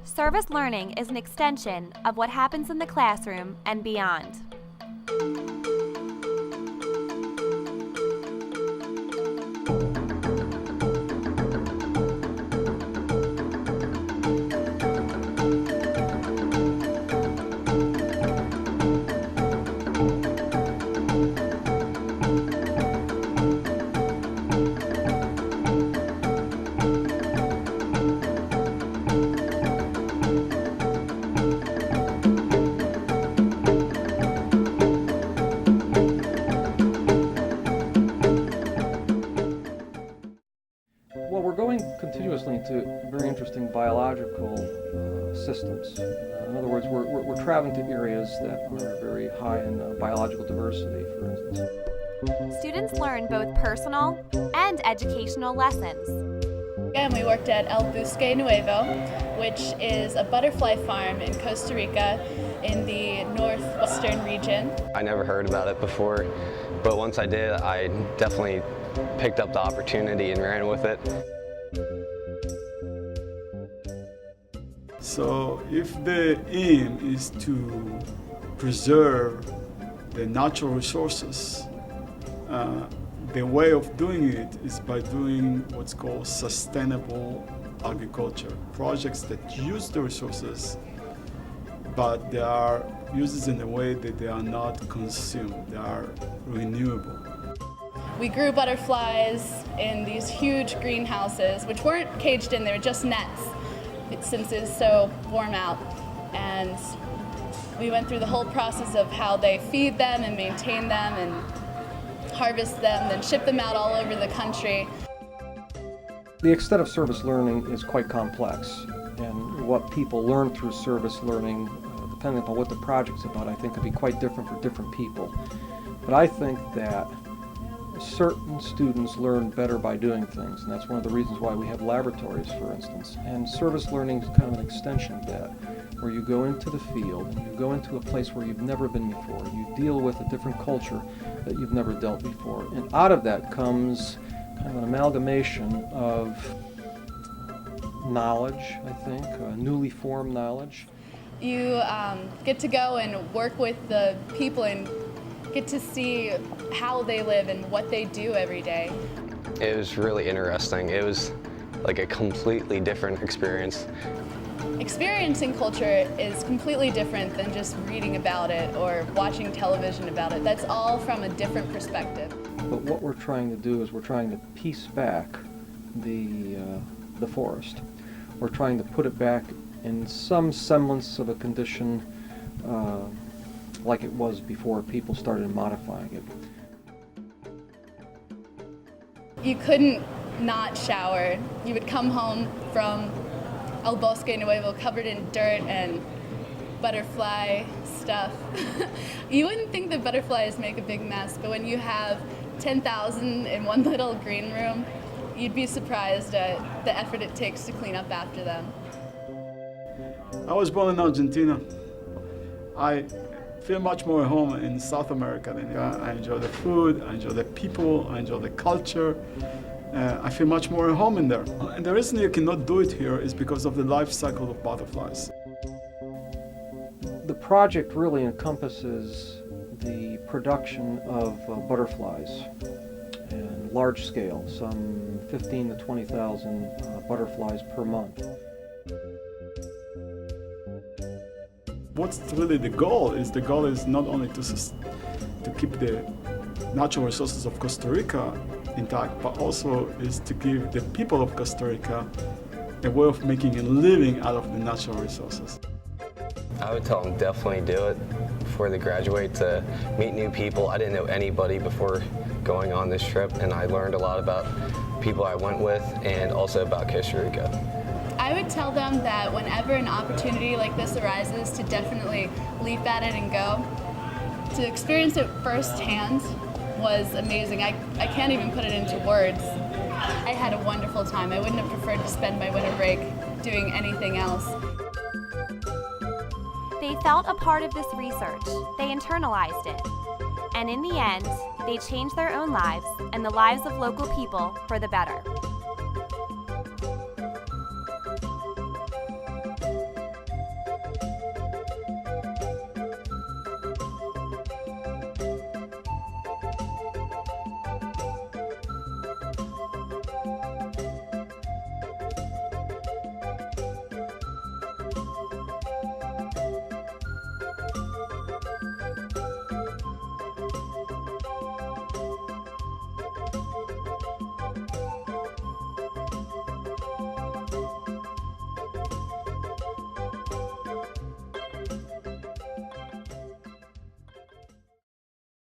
Service learning is an extension of what happens in the classroom and beyond. Well, we're going continuously into very interesting biological systems. In other words, we're traveling to areas that are very high in biological diversity, for instance. Students learn both personal and educational lessons. And we worked at El Bosque Nuevo, which is a butterfly farm in Costa Rica in the northwestern region. I never heard about it before, but once I did, I definitely picked up the opportunity and ran with it. So if the aim is to preserve the natural resources, the way of doing it is by doing what's called sustainable agriculture. Projects that use the resources, but they are used in a way that they are not consumed, they are renewable. We grew butterflies in these huge greenhouses, which weren't caged in, they were just nets, since it's so warm out. And we went through the whole process of how they feed them and maintain them and harvest them, then ship them out all over the country. The extent of service learning is quite complex, and what people learn through service learning, depending upon what the project's about, I think could be quite different for different people. But I think that certain students learn better by doing things, and that's one of the reasons why we have laboratories, for instance. And service learning is kind of an extension of that, where you go into the field and you go into a place where you've never been before. You deal with a different culture that you've never dealt before. And out of that comes kind of an amalgamation of knowledge, I think, newly formed knowledge. You get to go and work with the people and get to see how they live and what they do every day. It was really interesting. It was like a completely different experience. Experiencing culture is completely different than just reading about it or watching television about it. That's all from a different perspective. But what we're trying to do is we're trying to piece back the forest. We're trying to put it back in some semblance of a condition like it was before people started modifying it. You couldn't not shower. You would come home from El Bosque Nuevo covered in dirt and butterfly stuff. You wouldn't think that butterflies make a big mess, but when you have 10,000 in one little green room, you'd be surprised at the effort it takes to clean up after them. I was born in Argentina. I feel much more at home in South America than I enjoy the food, I enjoy the people, I enjoy the culture. I feel much more at home in there. And the reason you cannot do it here is because of the life cycle of butterflies. The project really encompasses the production of butterflies and large scale, some 15 to 20,000 butterflies per month. What's really the goal is not only to keep the natural resources of Costa Rica intact, but also is to give the people of Costa Rica a way of making a living out of the natural resources. I would tell them definitely do it before they graduate, to meet new people. I didn't know anybody before going on this trip, and I learned a lot about people I went with and also about Costa Rica. I would tell them that whenever an opportunity like this arises, to definitely leap at it and go. To experience it firsthand was amazing. I can't even put it into words. I had a wonderful time. I wouldn't have preferred to spend my winter break doing anything else. They felt a part of this research, they internalized it, and in the end, they changed their own lives and the lives of local people for the better.